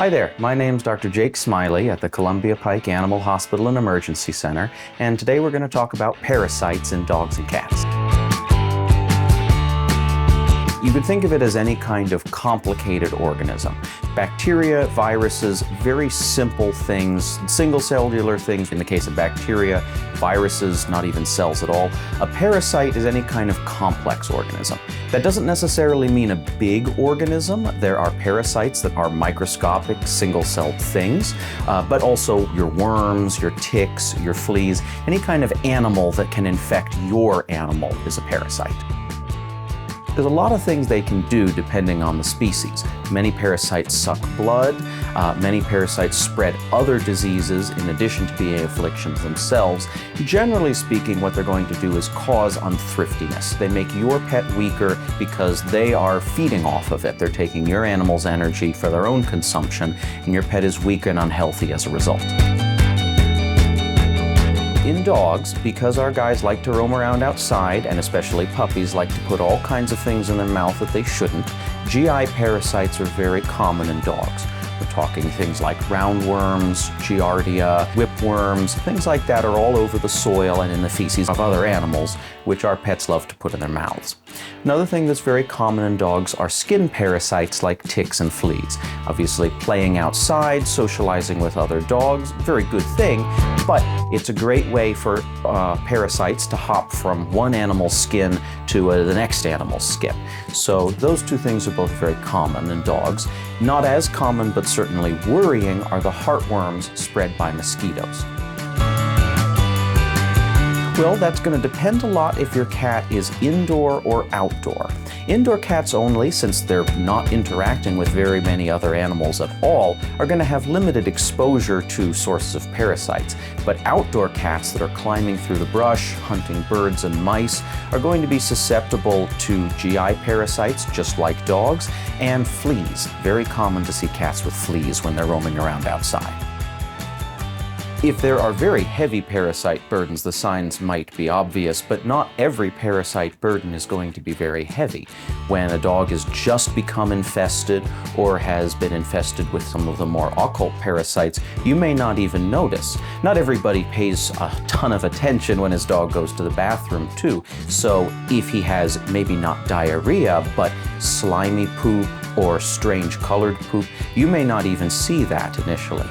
Hi there, my name's Dr. Jake Smiley at the Columbia Pike Animal Hospital and Emergency Center, and today we're going to talk about parasites in dogs and cats. You could think of it as any kind of complicated organism. Bacteria, viruses, very simple things, single cellular things in the case of bacteria, viruses, not even cells at all. A parasite is any kind of complex organism. That doesn't necessarily mean a big organism. There are parasites that are microscopic, single-celled things, but also your worms, your ticks, your fleas, any kind of animal that can infect your animal is a parasite. There's a lot of things they can do depending on the species. Many parasites suck blood, many parasites spread other diseases in addition to being afflictions themselves. Generally speaking, what they're going to do is cause unthriftiness. They make your pet weaker because they are feeding off of it. They're taking your animal's energy for their own consumption, and your pet is weak and unhealthy as a result. In dogs, because our guys like to roam around outside, and especially puppies like to put all kinds of things in their mouth that they shouldn't, GI parasites are very common in dogs. We're talking things like roundworms, giardia, whipworms, things like that are all over the soil and in the feces of other animals, which our pets love to put in their mouths. Another thing that's very common in dogs are skin parasites like ticks and fleas. Obviously, playing outside, socializing with other dogs, very good thing, but it's a great way for parasites to hop from one animal's skin to the next animal's skin. So those two things are both very common in dogs. Not as common, but certainly worrying, are the heartworms spread by mosquitoes. Well, that's going to depend a lot if your cat is indoor or outdoor. Indoor cats only, since they're not interacting with very many other animals at all, are going to have limited exposure to sources of parasites. But outdoor cats that are climbing through the brush, hunting birds and mice, are going to be susceptible to GI parasites, just like dogs, and fleas. Very common to see cats with fleas when they're roaming around outside. If there are very heavy parasite burdens, the signs might be obvious, but not every parasite burden is going to be very heavy. When a dog has just become infested or has been infested with some of the more occult parasites, you may not even notice. Not everybody pays a ton of attention when his dog goes to the bathroom too. So if he has maybe not diarrhea, but slimy poop or strange colored poop, you may not even see that initially.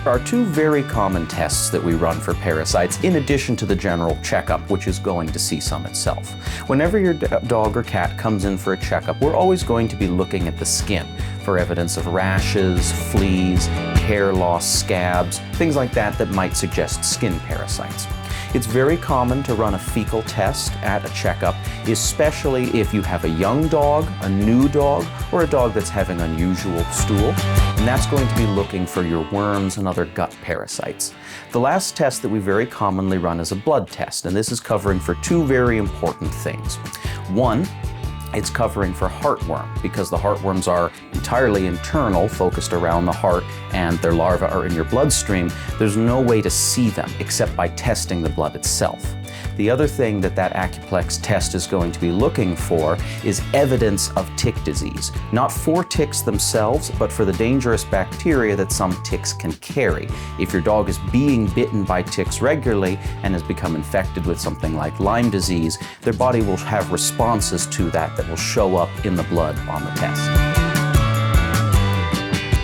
There are two very common tests that we run for parasites in addition to the general checkup, which is going to see some itself. Whenever your dog or cat comes in for a checkup, we're always going to be looking at the skin for evidence of rashes, fleas, hair loss, scabs, things like that that might suggest skin parasites. It's very common to run a fecal test at a checkup, especially if you have a young dog, a new dog, or a dog that's having unusual stool, and that's going to be looking for your worms and other gut parasites. The last test that we very commonly run is a blood test, and this is covering for two very important things. One, it's covering for heartworm, because the heartworms are entirely internal, focused around the heart, and their larvae are in your bloodstream. There's no way to see them except by testing the blood itself. The other thing that Acuplex test is going to be looking for is evidence of tick disease. Not for ticks themselves, but for the dangerous bacteria that some ticks can carry. If your dog is being bitten by ticks regularly and has become infected with something like Lyme disease, their body will have responses to that will show up in the blood on the test.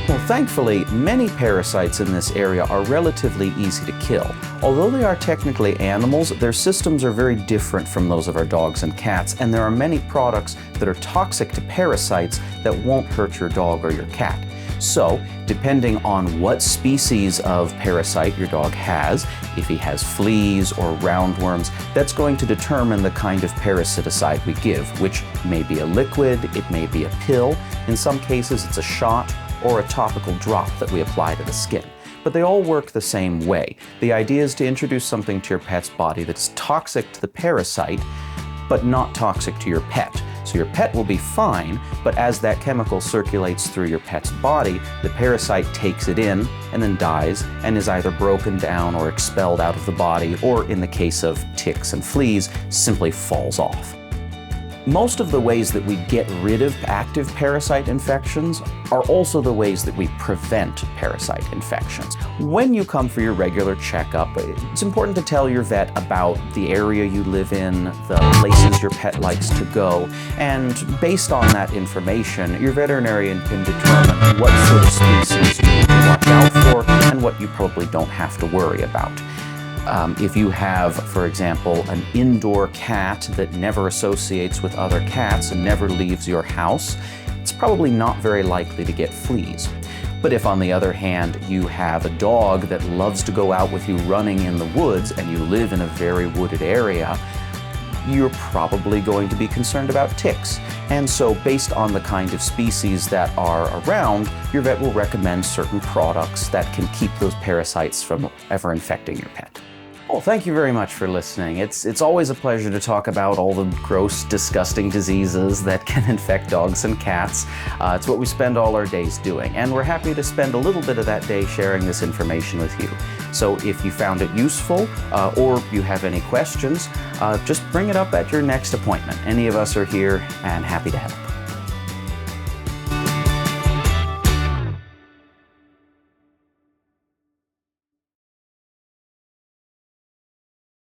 Well, thankfully, many parasites in this area are relatively easy to kill. Although they are technically animals, their systems are very different from those of our dogs and cats, and there are many products that are toxic to parasites that won't hurt your dog or your cat. So, depending on what species of parasite your dog has, if he has fleas or roundworms, that's going to determine the kind of parasiticide we give, which may be a liquid, it may be a pill, in some cases it's a shot, or a topical drop that we apply to the skin. But they all work the same way. The idea is to introduce something to your pet's body that's toxic to the parasite, but not toxic to your pet. So your pet will be fine, but as that chemical circulates through your pet's body, the parasite takes it in and then dies and is either broken down or expelled out of the body, or in the case of ticks and fleas, simply falls off. Most of the ways that we get rid of active parasite infections are also the ways that we prevent parasite infections. When you come for your regular checkup, it's important to tell your vet about the area you live in, the places your pet likes to go, and based on that information, your veterinarian can determine what sort of species you need to watch out for and what you probably don't have to worry about. If you have, for example, an indoor cat that never associates with other cats and never leaves your house, it's probably not very likely to get fleas. But if, on the other hand, you have a dog that loves to go out with you running in the woods and you live in a very wooded area, you're probably going to be concerned about ticks. And so based on the kind of species that are around, your vet will recommend certain products that can keep those parasites from ever infecting your pet. Well, thank you very much for listening. It's always a pleasure to talk about all the gross, disgusting diseases that can infect dogs and cats. It's what we spend all our days doing, and we're happy to spend a little bit of that day sharing this information with you. So if you found it useful or you have any questions, just bring it up at your next appointment. Any of us are here and happy to help.